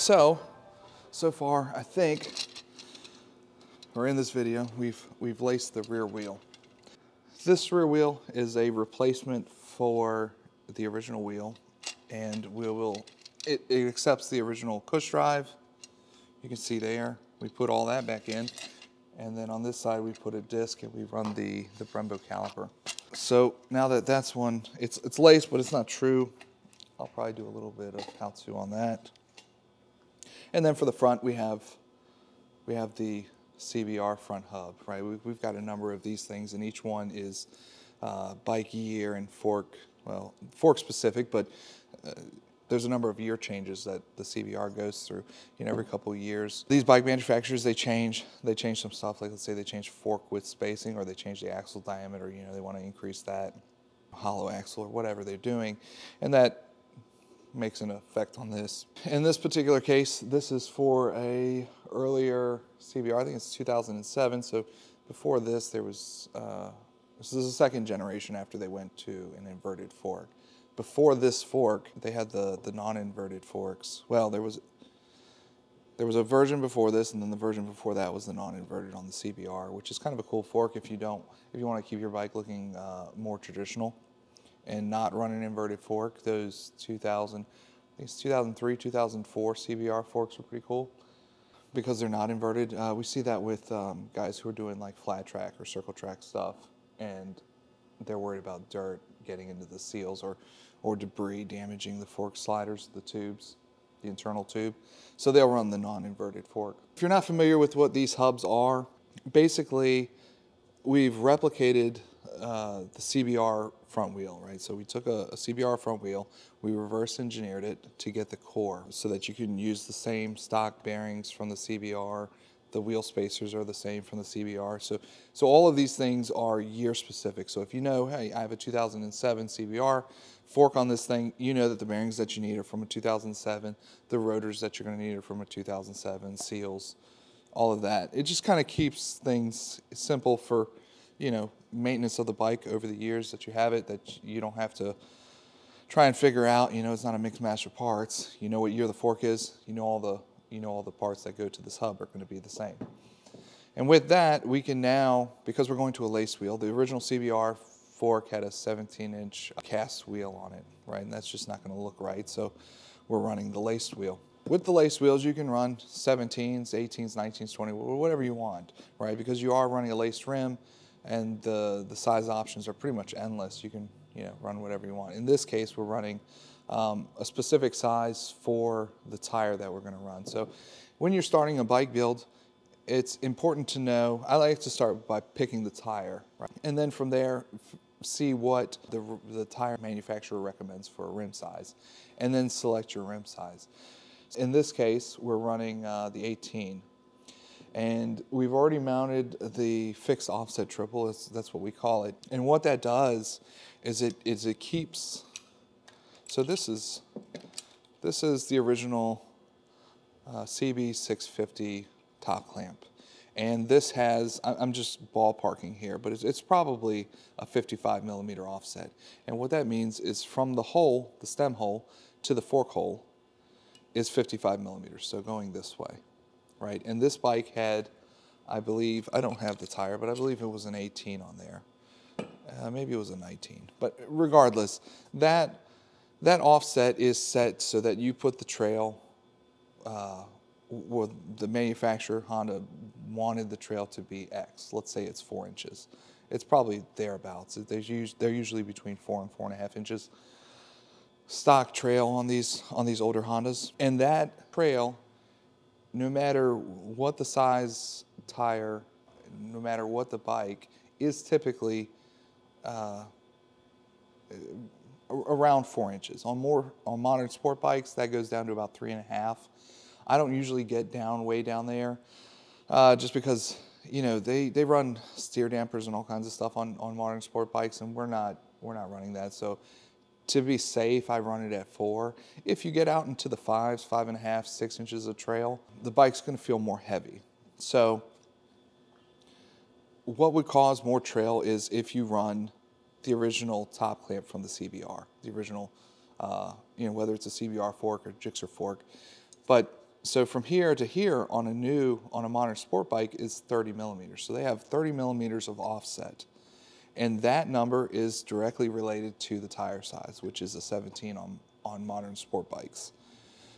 So far, I think, or in this video, we've laced the rear wheel. This rear wheel is a replacement for the original wheel, and it accepts the original push drive. You can see there, we put all that back in, and then on this side we put a disc and we run the Brembo caliper. So now that that's one, it's laced, but it's not true. I'll probably do a little bit of how-to on that. And then for the front, we have the CBR front hub, right? We've got a number of these things, and each one is bike year and fork, well, fork specific, but there's a number of year changes that the CBR goes through, every couple of years. These bike manufacturers, they change some stuff, like let's say they change fork width spacing, or they change the axle diameter, they want to increase that, hollow axle or whatever they're doing, and that makes an effect on this. In this particular case, this is for a earlier CBR, I think it's 2007, so before this there was, this is the second generation after they went to an inverted fork. Before this fork, they had the non-inverted forks. Well, there was a version before this, and then the version before that was the non-inverted on the CBR, which is kind of a cool fork if you want to keep your bike looking more traditional and not run an inverted fork. Those 2003, 2004 CBR forks were pretty cool because they're not inverted. We see that with guys who are doing like flat track or circle track stuff, and they're worried about dirt getting into the seals or debris damaging the fork sliders, the tubes, the internal tube. So they'll run the non-inverted fork. If you're not familiar with what these hubs are, basically we've replicated the CBR front wheel, right? So we took a CBR front wheel, we reverse engineered it to get the core so that you can use the same stock bearings from the CBR. The wheel spacers are the same from the CBR. So all of these things are year specific. So if you know, hey, I have a 2007 CBR fork on this thing, you know that the bearings that you need are from a 2007, the rotors that you're going to need are from a 2007, seals, all of that. It just kind of keeps things simple for, maintenance of the bike over the years that you have it, that you don't have to try and figure out, it's not a mixed match of parts. You know what year the fork is, all the parts that go to this hub are going to be the same. And with that, we can now, because we're going to a laced wheel, the original CBR fork had a 17-inch cast wheel on it, right? And that's just not going to look right, so we're running the laced wheel. With the laced wheels, you can run 17s, 18s, 19s, 20s, whatever you want, right? Because you are running a laced rim, and the size options are pretty much endless. You can run whatever you want. In this case, we're running a specific size for the tire that we're going to run. So when you're starting a bike build, it's important to know, I like to start by picking the tire, right? And then from there, see what the tire manufacturer recommends for a rim size, and then select your rim size. In this case, we're running the 18. And we've already mounted the fixed offset triple, that's what we call it. And what that does is it keeps, so this is the original CB650 top clamp. And this has, I'm just ballparking here, but it's probably a 55 millimeter offset. And what that means is from the hole, the stem hole, to the fork hole is 55 millimeters, so going this way. Right, and this bike had, I believe, I don't have the tire, but I believe it was an 18 on there. Maybe it was a 19. But regardless, that offset is set so that you put the trail, where the manufacturer, Honda, wanted the trail to be X. Let's say it's 4 inches. It's probably thereabouts. They're usually between 4 and 4.5 inches. Stock trail on these older Hondas. And that trail, no matter what the size tire, no matter what the bike, is typically around 4 inches. On modern sport bikes, that goes down to about 3.5. I don't usually get way down there, just because they run steer dampers and all kinds of stuff on modern sport bikes, and we're not running that. So to be safe, I run it at 4. If you get out into the 5s, 5.5, 6 inches of trail, the bike's going to feel more heavy. So what would cause more trail is if you run the original top clamp from the CBR, the original, whether it's a CBR fork or Gixxer fork. But So from here to here on a modern sport bike is 30 millimeters. So they have 30 millimeters of offset. And that number is directly related to the tire size, which is a 17 on modern sport bikes.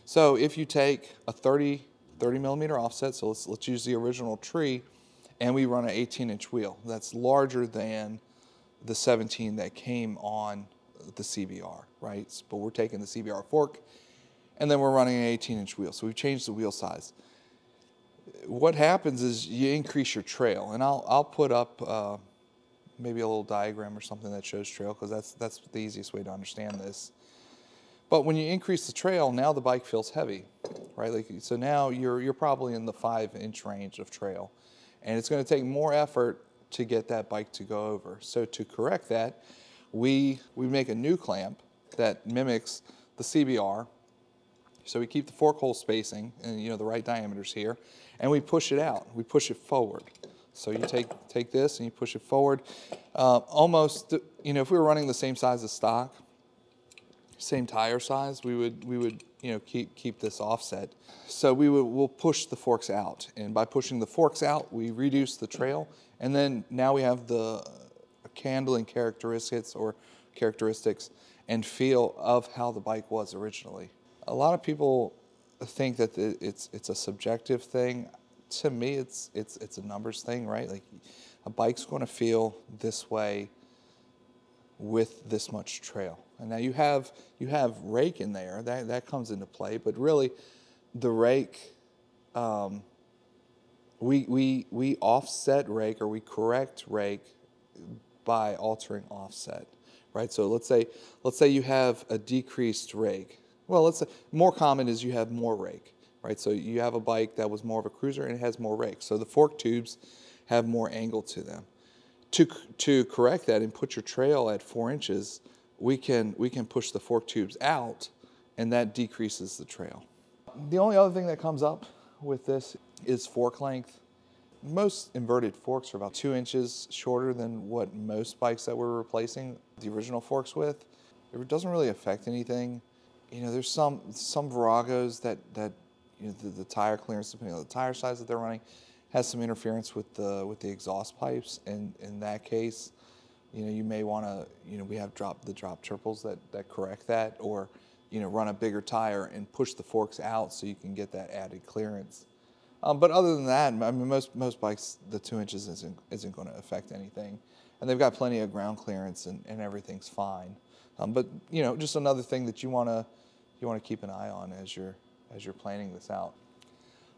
So if you take a 30 millimeter offset, so let's use the original tree, and we run an 18-inch wheel. That's larger than the 17 that came on the CBR, right? But we're taking the CBR fork, and then we're running an 18-inch wheel. So we've changed the wheel size. What happens is you increase your trail, and I'll put up maybe a little diagram or something that shows trail, because that's the easiest way to understand this. But when you increase the trail, now the bike feels heavy, right? Like, so now you're probably in the 5-inch range of trail, and it's going to take more effort to get that bike to go over. So to correct that, we make a new clamp that mimics the CBR. So we keep the fork hole spacing and the right diameters here, and we push it out. We push it forward. So you take this and you push it forward. Almost, if we were running the same size as stock, same tire size, we would keep this offset. So we'll push the forks out, and by pushing the forks out, we reduce the trail, and then now we have the handling characteristics and feel of how the bike was originally. A lot of people think that it's a subjective thing. To me, it's a numbers thing, right? Like, a bike's going to feel this way with this much trail. And now you have rake in there, that comes into play, but really the rake, we offset rake, or we correct rake by altering offset, right? So let's say you have a decreased rake. Well, let's say more common is you have more rake, right? So you have a bike that was more of a cruiser and it has more rake. So the fork tubes have more angle to them. To correct that and put your trail at 4 inches, we can push the fork tubes out, and that decreases the trail. The only other thing that comes up with this is fork length. Most inverted forks are about 2 inches shorter than what most bikes that we're replacing the original forks with. It doesn't really affect anything. There's some Viragos that the tire clearance, depending on the tire size that they're running, has some interference with the exhaust pipes, and in that case, you may want to, we have the drop triples that correct that, or run a bigger tire and push the forks out so you can get that added clearance. But other than that, I mean, most bikes, the 2 inches isn't going to affect anything, and they've got plenty of ground clearance, and everything's fine. But just another thing that you want to keep an eye on as you're planning this out.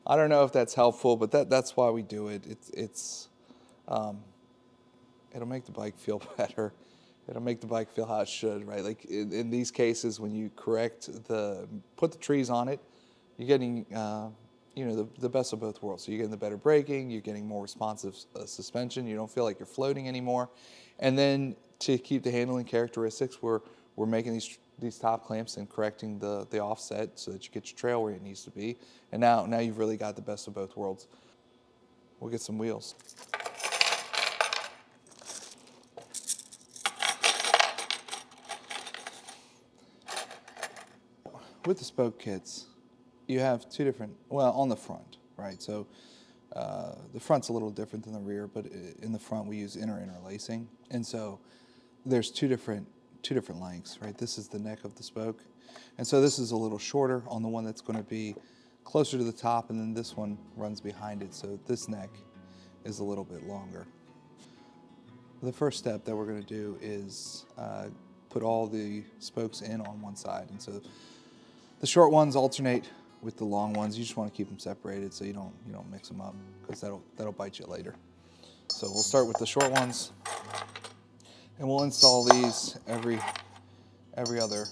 I don't know if that's helpful, but that's why we do it. It'll make the bike feel better. It'll make the bike feel how it should, right? Like in these cases, when you put the trees on it, you're getting the best of both worlds. So you're getting the better braking, you're getting more responsive suspension. You don't feel like you're floating anymore. And then to keep the handling characteristics, we're making these top clamps and correcting the offset so that you get your trail where it needs to be. And now you've really got the best of both worlds. We'll get some wheels. With the spoke kits, you have two different, well, on the front, right? So the front's a little different than the rear, but in the front we use interlacing. And so there's two different lengths, right? This is the neck of the spoke. And so this is a little shorter on the one that's going to be closer to the top, and then this one runs behind it. So this neck is a little bit longer. The first step that we're going to do is put all the spokes in on one side. And so the short ones alternate with the long ones. You just want to keep them separated so you don't mix them up, because that'll bite you later. So we'll start with the short ones, and we'll install these every other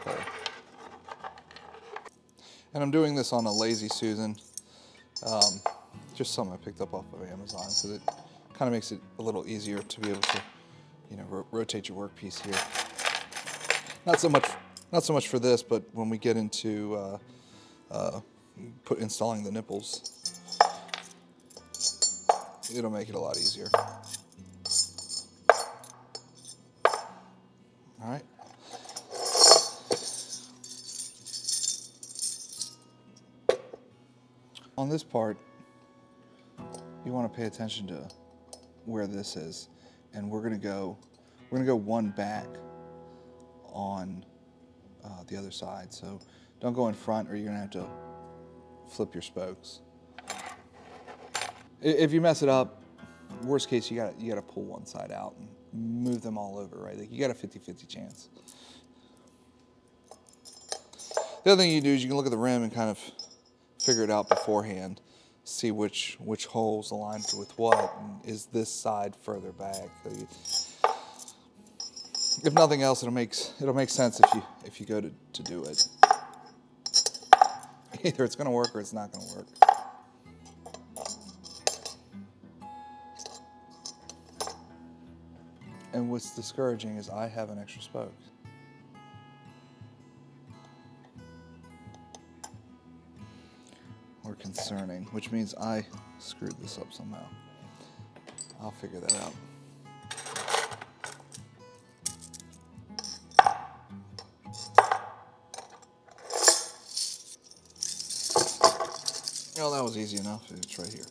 day. And I'm doing this on a Lazy Susan, just something I picked up off of Amazon, because it kind of makes it a little easier to be able to, rotate your workpiece here. Not so much for this, but when we get into installing the nipples, it'll make it a lot easier. All right. On this part, you want to pay attention to where this is, and we're gonna go one back on the other side. So don't go in front, or you're gonna have to flip your spokes. If you mess it up, worst case, you gotta pull one side out and move them all over, right? Like, you got a 50-50 chance. The other thing you do is you can look at the rim and kind of figure it out beforehand, see which holes align with what, and is this side further back. If nothing else, it'll make sense if you go to do it. Either it's gonna work or it's not gonna work. And what's discouraging is I have an extra spoke. Or concerning, which means I screwed this up somehow. I'll figure that out. Well, that was easy enough. It's right here.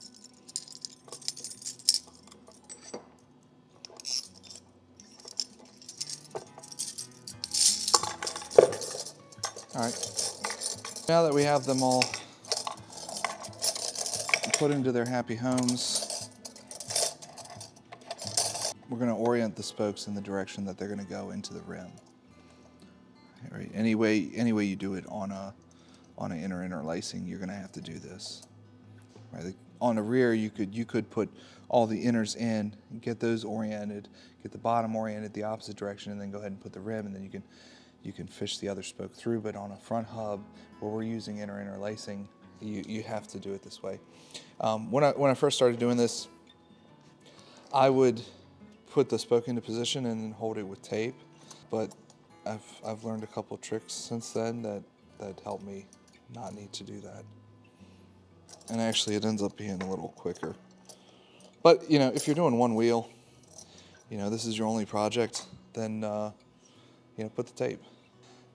All right. Now that we have them all put into their happy homes, we're going to orient the spokes in the direction that they're going to go into the rim. Right. Any way you do it on an inner lacing, you're going to have to do this. Right. On the rear, you could put all the inners in, get those oriented, get the bottom oriented the opposite direction, and then go ahead and put the rim, and then you can fish the other spoke through. But on a front hub where we're using inner lacing, you have to do it this way. When I first started doing this, I would put the spoke into position and then hold it with tape. But I've learned a couple of tricks since then that help me not need to do that. And actually, it ends up being a little quicker. But you know, if you're doing one wheel, you know, this is your only project, then you know, put the tape.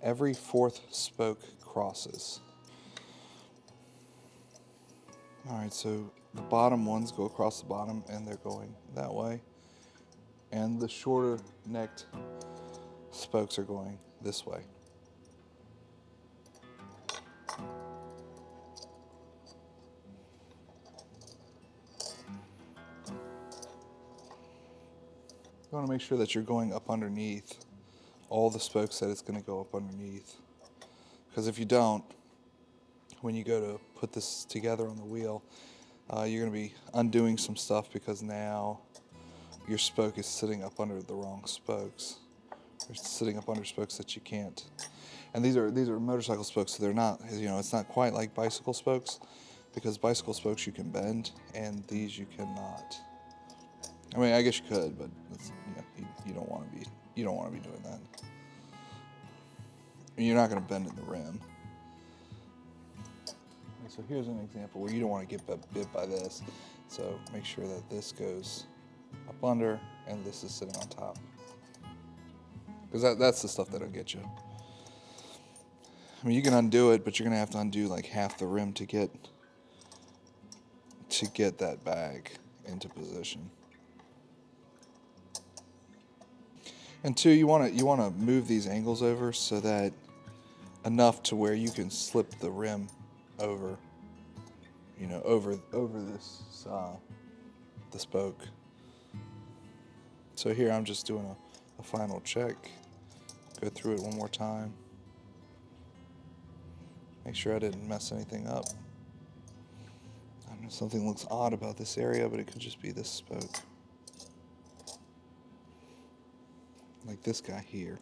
Every fourth spoke crosses. All right, so the bottom ones go across the bottom, and they're going that way. And the shorter necked spokes are going this way. You want to make sure that you're going up underneath all the spokes that it's going to go up underneath. Because if you don't, when you go to put this together on the wheel, you're going to be undoing some stuff because now your spoke is sitting up under the wrong spokes. You're sitting up under spokes that you can't. And these are motorcycle spokes, so they're not, you know, it's not quite like bicycle spokes, because bicycle spokes you can bend and these you cannot. I mean, I guess you could, but it's, you don't want to be doing that. You're not going to bend in the rim. Okay, so here's an example where you don't want to get bit by this. So make sure that this goes up under and this is sitting on top. Because that's the stuff that'll get you. I mean, you can undo it, but you're going to have to undo like half the rim to get that bag into position. And two, you want to move these angles over so that enough to where you can slip the rim over, you know, over this the spoke. So here I'm just doing a final check. Go through it one more time. Make sure I didn't mess anything up. I know something looks odd about this area, but it could just be this spoke. Like this guy here.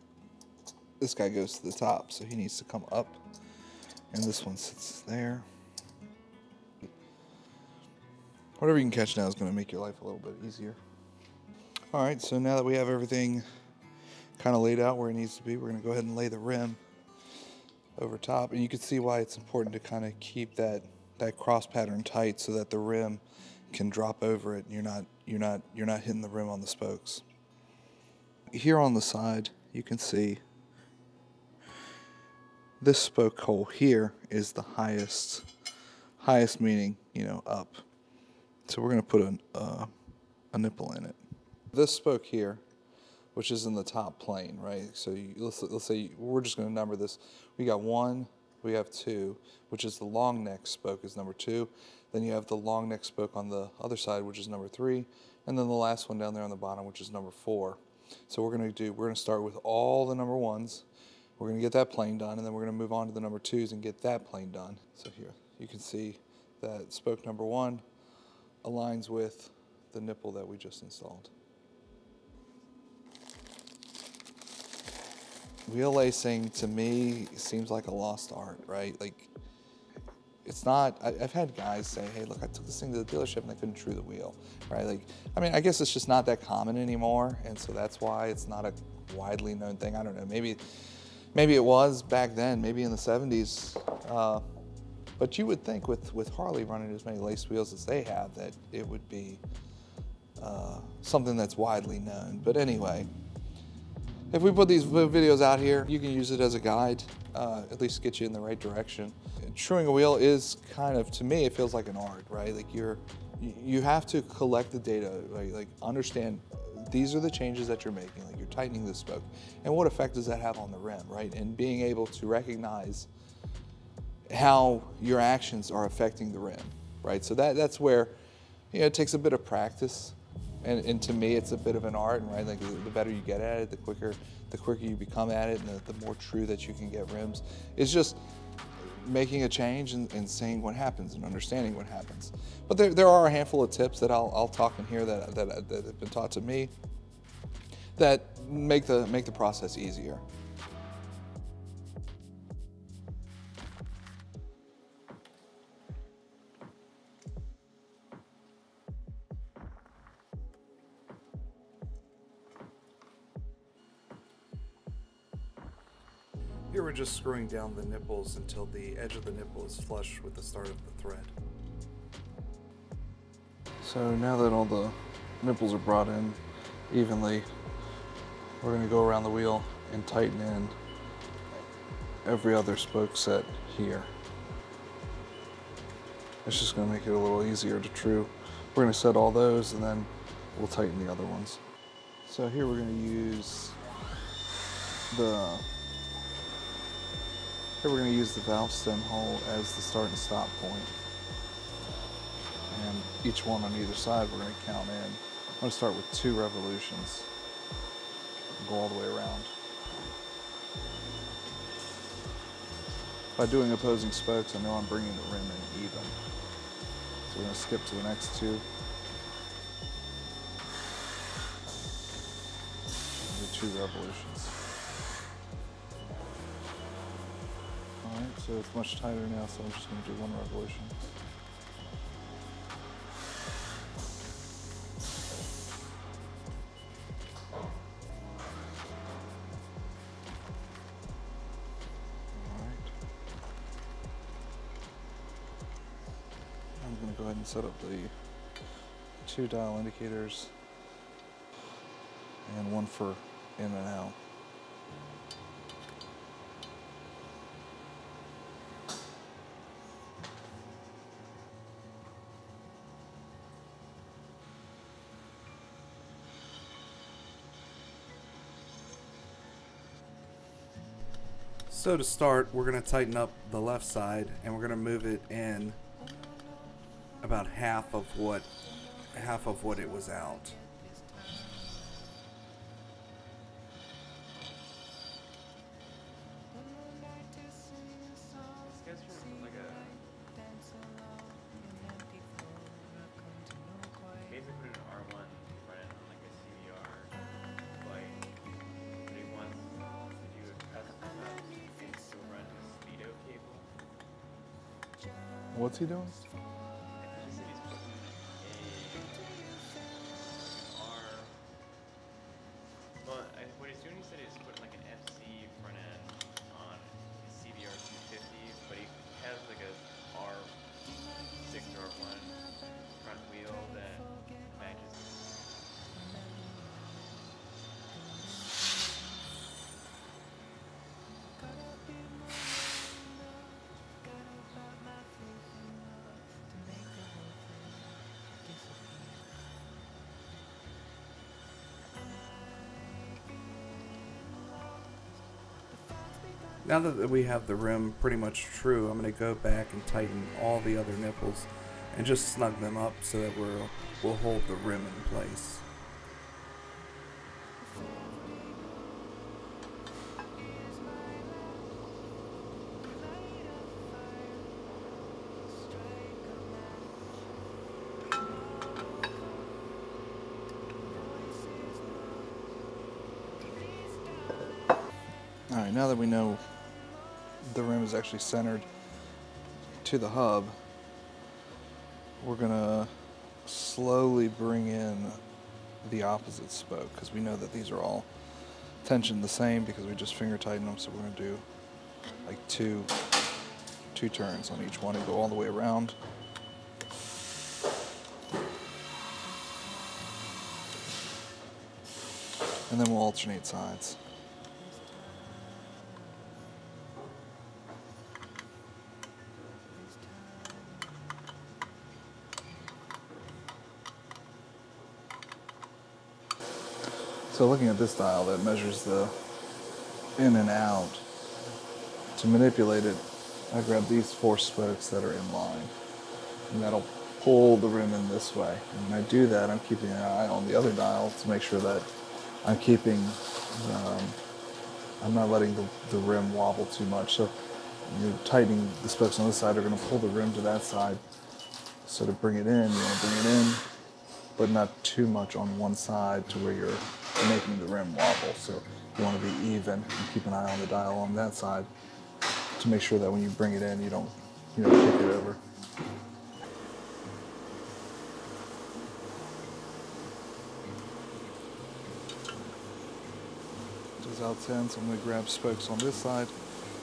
This guy goes to the top, so he needs to come up. And this one sits there. Whatever you can catch now is going to make your life a little bit easier. Alright, so now that we have everything kind of laid out where it needs to be, we're going to go ahead and lay the rim over top. And you can see why it's important to kind of keep that cross pattern tight so that the rim can drop over it and you're not hitting the rim on the spokes. Here on the side, you can see this spoke hole here is the highest, meaning you know, up. So we're going to put a nipple in it. This spoke here, which is in the top plane, right? So let's say we're just going to number this. We got 1, we have 2, which is the long neck spoke is number 2. Then you have the long neck spoke on the other side, which is number 3, and then the last one down there on the bottom, which is number 4. So we're going to start with all the number 1s. We're going to get that plane done, and then we're going to move on to the number 2s and get that plane done. So here you can see that spoke number 1 aligns with the nipple that we just installed. Wheel lacing to me seems like a lost art, right? Like, it's not. I've had guys say, "Hey, look, I took this thing to the dealership and I couldn't true the wheel," right? Like, I mean, I guess it's just not that common anymore, and so that's why it's not a widely known thing. I don't know. Maybe it was back then, maybe in the '70s. But you would think with Harley running as many laced wheels as they have, that it would be something that's widely known. But anyway, if we put these videos out here, you can use it as a guide, at least get you in the right direction. And truing a wheel is kind of, to me, it feels like an art, right? Like you have to collect the data, like understand these are the changes that you're making, like you're tightening the spoke, and what effect does that have on the rim, right? And being able to recognize how your actions are affecting the rim, right? So that's where, you know, it takes a bit of practice, and to me it's a bit of an art, right? Like the better you get at it, the quicker you become at it, and the more true that you can get rims. It's just making a change and seeing what happens and understanding what happens. But there are a handful of tips that I'll talk in here that have been taught to me that make the process easier. Here we're just screwing down the nipples until the edge of the nipple is flush with the start of the thread. So now that all the nipples are brought in evenly, we're going to go around the wheel and tighten in every other spoke set here. It's just going to make it a little easier to true. We're going to set all those and then we'll tighten the other ones. So here we're going to use the valve stem hole as the start and stop point. And each one on either side we're going to count in. I'm going to start with 2 revolutions and go all the way around. By doing opposing spokes, I know I'm bringing the rim in even. So we're going to skip to the next 2. Do 2 revolutions. Alright, so it's much tighter now, so I'm just going to do 1 revolution. Alright. I'm going to go ahead and set up the 2 dial indicators and 1 for in and out. So to start, we're going to tighten up the left side, and we're going to move it in about half of what it was out. What's he doing? What he's doing, he said he's putting like an FC front end on his CB650, but he has like a R6 or R1 front wheel that matches. Now that we have the rim pretty much true, I'm going to go back and tighten all the other nipples and just snug them up so that we'll hold the rim in place. Alright, now that we know the rim is actually centered to the hub, we're gonna slowly bring in the opposite spoke, because we know that these are all tensioned the same because we just finger tighten them. So we're gonna do like two turns on each one and go all the way around. And then we'll alternate sides. So looking at this dial that measures the in and out, to manipulate it, I grab these 4 spokes that are in line, and that'll pull the rim in this way. And when I do that, I'm keeping an eye on the other dial to make sure that I'm keeping, I'm not letting the rim wobble too much. So you're tightening the spokes on this side are going to pull the rim to that side. So to bring it in, you want to bring it in, but not too much on one side to where you're making the rim wobble. So you want to be even and keep an eye on the dial on that side to make sure that when you bring it in, you don't kick it over. Just out 10, so I'm going to grab spokes on this side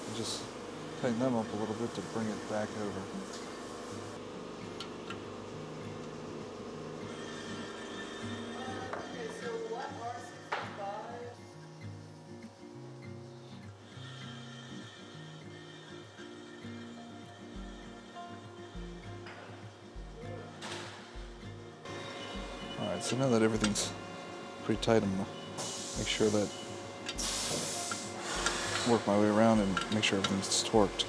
and just tighten them up a little bit to bring it back over. Alright, so now that everything's pretty tight, I'm going to make sure that work my way around and make sure everything's torqued.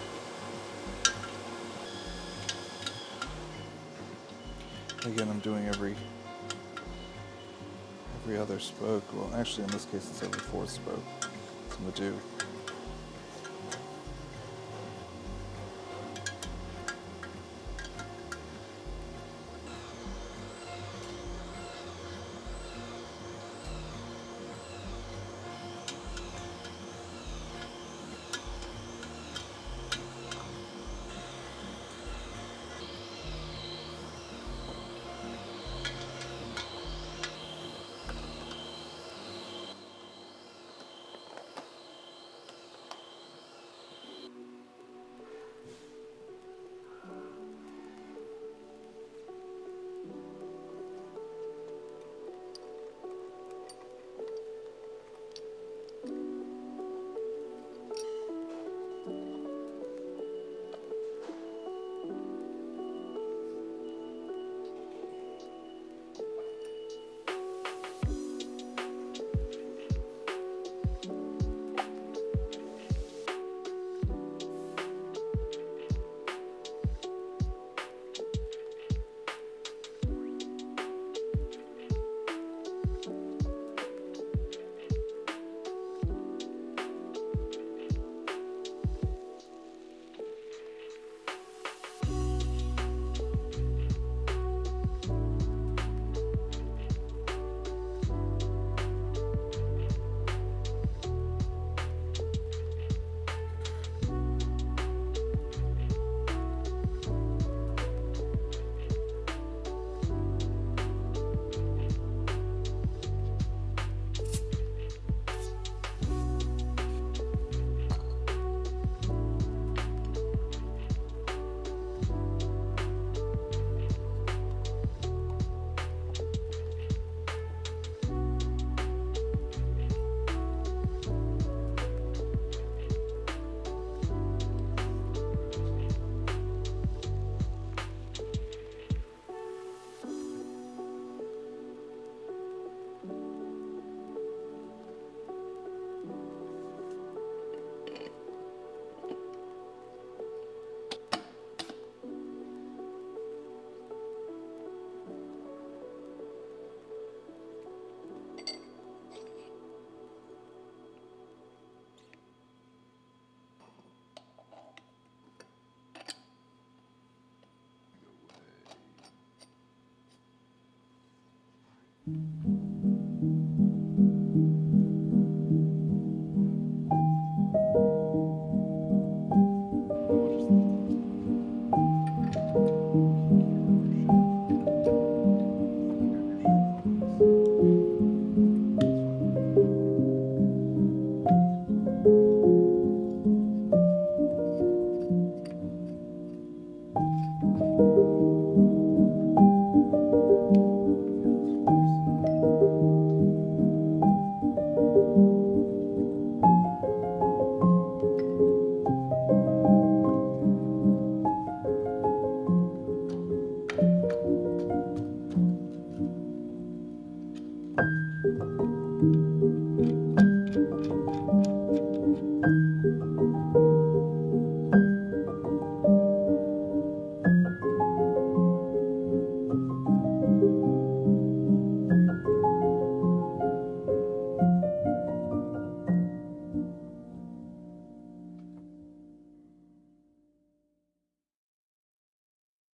Again, I'm doing every other spoke. Well, actually in this case it's every 4th spoke. So I'm going to do